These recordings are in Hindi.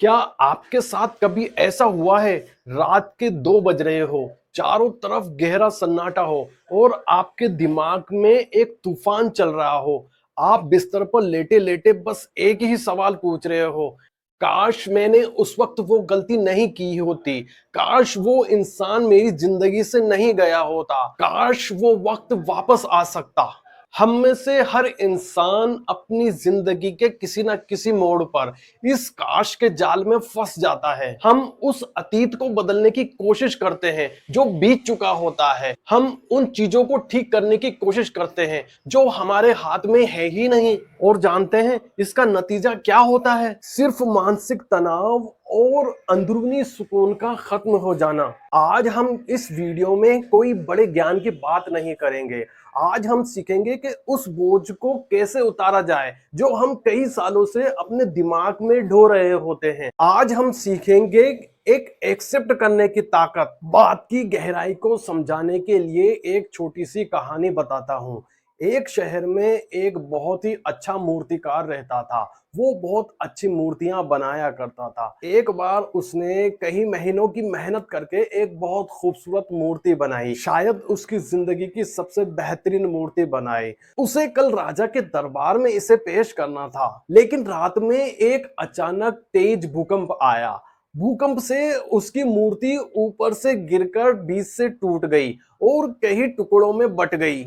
क्या आपके साथ कभी ऐसा हुआ है? रात के 2 बज रहे हो, चारों तरफ गहरा सन्नाटा हो और आपके दिमाग में एक तूफान चल रहा हो। आप बिस्तर पर लेटे-लेटे बस एक ही सवाल पूछ रहे हो, काश मैंने उस वक्त वो गलती नहीं की होती, काश वो इंसान मेरी जिंदगी से नहीं गया होता, काश वो वक्त वापस आ सकता। हम में से हर इंसान अपनी जिंदगी के किसी ना किसी मोड़ पर इस काश के जाल में फंस जाता है। हम उस अतीत को बदलने की कोशिश करते हैं जो बीत चुका होता है। हम उन चीजों को ठीक करने की कोशिश करते हैं जो हमारे हाथ में है ही नहीं। और जानते हैं इसका नतीजा क्या होता है? सिर्फ मानसिक तनाव और अंदरूनी सुकून का खत्म हो जाना। आज हम इस वीडियो में कोई बड़े ज्ञान की बात नहीं करेंगे। आज हम सीखेंगे कि उस बोझ को कैसे उतारा जाए जो हम कई सालों से अपने दिमाग में ढो रहे होते हैं। आज हम सीखेंगे एक एक्सेप्ट करने की ताकत। बात की गहराई को समझाने के लिए एक छोटी सी कहानी बताता हूं। एक शहर में एक बहुत ही अच्छा मूर्तिकार रहता था। वो बहुत अच्छी मूर्तियां बनाया करता था। एक बार उसने कई महीनों की मेहनत करके एक बहुत खूबसूरत मूर्ति बनाई, शायद उसकी जिंदगी की सबसे बेहतरीन मूर्ति बनाई। उसे कल राजा के दरबार में इसे पेश करना था, लेकिन रात में एक अचानक तेज भूकंप आया। भूकंप से उसकी मूर्ति ऊपर से गिरकर बीच से टूट गई और कई टुकड़ों में बट गई।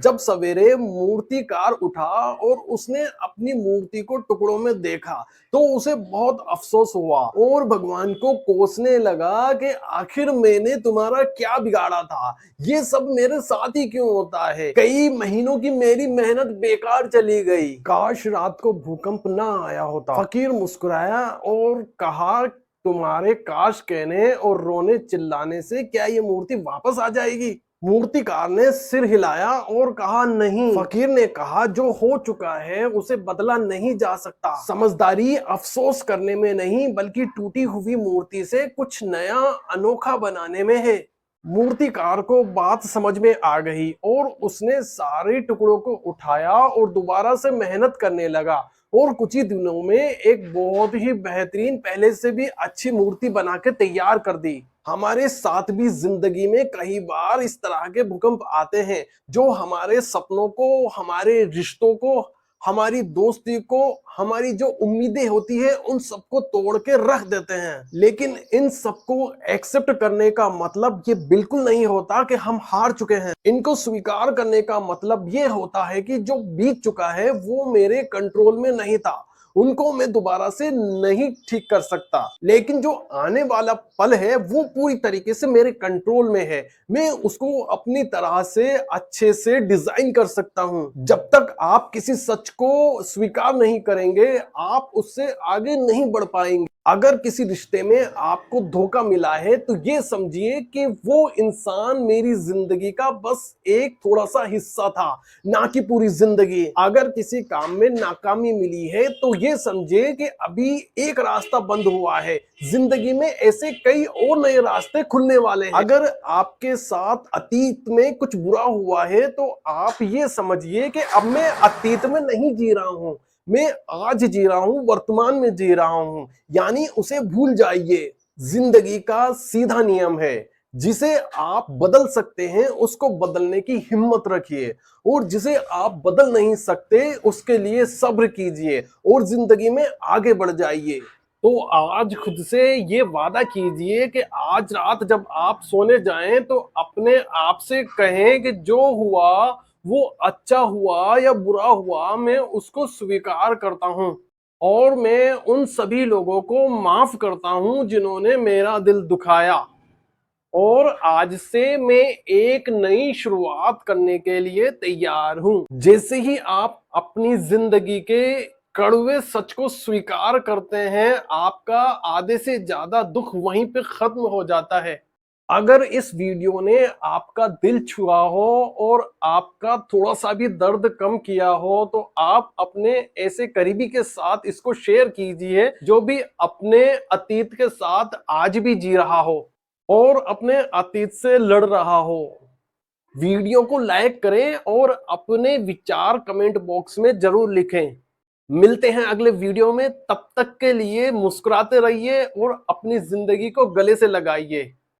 जब सवेरे मूर्तिकार उठा और उसने अपनी मूर्ति को टुकड़ों में देखा तो उसे बहुत अफसोस हुआ और भगवान को कोसने लगा कि आखिर मैंने तुम्हारा क्या बिगाड़ा था, ये सब मेरे साथ ही क्यों होता है, कई महीनों की मेरी मेहनत बेकार चली गई, काश रात को भूकंप ना आया होता। फकीर मुस्कुराया और कहा, तुम्हारे काश कहने और रोने चिल्लाने से क्या ये मूर्ति वापस आ जाएगी? मूर्तिकार ने सिर हिलाया और कहा, नहीं। फकीर ने कहा, जो हो चुका है उसे बदला नहीं जा सकता। समझदारी अफसोस करने में नहीं बल्कि टूटी हुई मूर्ति से कुछ नया अनोखा बनाने में है। मूर्तिकार को बात समझ में आ गई और उसने सारे टुकड़ों को उठाया और दोबारा से मेहनत करने लगा और कुछ ही दिनों में एक बहुत ही बेहतरीन, पहले से भी अच्छी मूर्ति बना के तैयार कर दी। हमारे साथ भी जिंदगी में कई बार इस तरह के भूकंप आते हैं जो हमारे सपनों को, हमारे रिश्तों को, हमारी दोस्ती को, हमारी जो उम्मीदें होती है उन सबको तोड़ के रख देते हैं। लेकिन इन सबको एक्सेप्ट करने का मतलब ये बिल्कुल नहीं होता कि हम हार चुके हैं। इनको स्वीकार करने का मतलब ये होता है कि जो बीत चुका है वो मेरे कंट्रोल में नहीं था, उनको मैं दोबारा से नहीं ठीक कर सकता, लेकिन जो आने वाला पल है वो पूरी तरीके से मेरे कंट्रोल में है। मैं उसको अपनी तरह से अच्छे से डिजाइन कर सकता हूं। जब तक आप किसी सच को स्वीकार नहीं करेंगे आप उससे आगे नहीं बढ़ पाएंगे। अगर किसी रिश्ते में आपको धोखा मिला है तो ये समझिए कि वो इंसान मेरी जिंदगी का बस एक थोड़ा सा हिस्सा था, ना कि पूरी जिंदगी। अगर किसी काम में नाकामी मिली है तो ये समझिए कि अभी एक रास्ता बंद हुआ है, जिंदगी में ऐसे कई और नए रास्ते खुलने वाले हैं। अगर आपके साथ अतीत में कुछ बुरा हुआ है तो आप ये समझिए कि अब मैं अतीत में नहीं जी रहा हूं, मैं आज जी रहा हूं, वर्तमान में जी रहा हूं, यानी उसे भूल जाइए। जिंदगी का सीधा नियम है, जिसे आप बदल सकते हैं उसको बदलने की हिम्मत रखिए और जिसे आप बदल नहीं सकते उसके लिए सब्र कीजिए और जिंदगी में आगे बढ़ जाइए। तो आज खुद से ये वादा कीजिए कि आज रात जब आप सोने जाएं तो अपने आप से कहें कि जो हुआ वो अच्छा हुआ या बुरा हुआ मैं उसको स्वीकार करता हूं और मैं उन सभी लोगों को माफ करता हूं जिन्होंने मेरा दिल दुखाया। और आज से मैं एक नई शुरुआत करने के लिए तैयार हूं। जैसे ही आप अपनी जिंदगी के कड़वे सच को स्वीकार करते हैं आपका आधे से ज्यादा दुख वहीं पे खत्म हो जाता है। अगर इस वीडियो ने आपका दिल छुआ हो और आपका थोड़ा सा भी दर्द कम किया हो तो आप अपने ऐसे करीबी के साथ इसको शेयर कीजिए जो भी अपने अतीत के साथ आज भी जी रहा हो और अपने अतीत से लड़ रहा हो। वीडियो को लाइक करें और अपने विचार कमेंट बॉक्स में जरूर लिखें। मिलते हैं अगले वीडियो में, तब तक के लिए मुस्कुराते रहिए और अपनी जिंदगी को गले से लगाइए।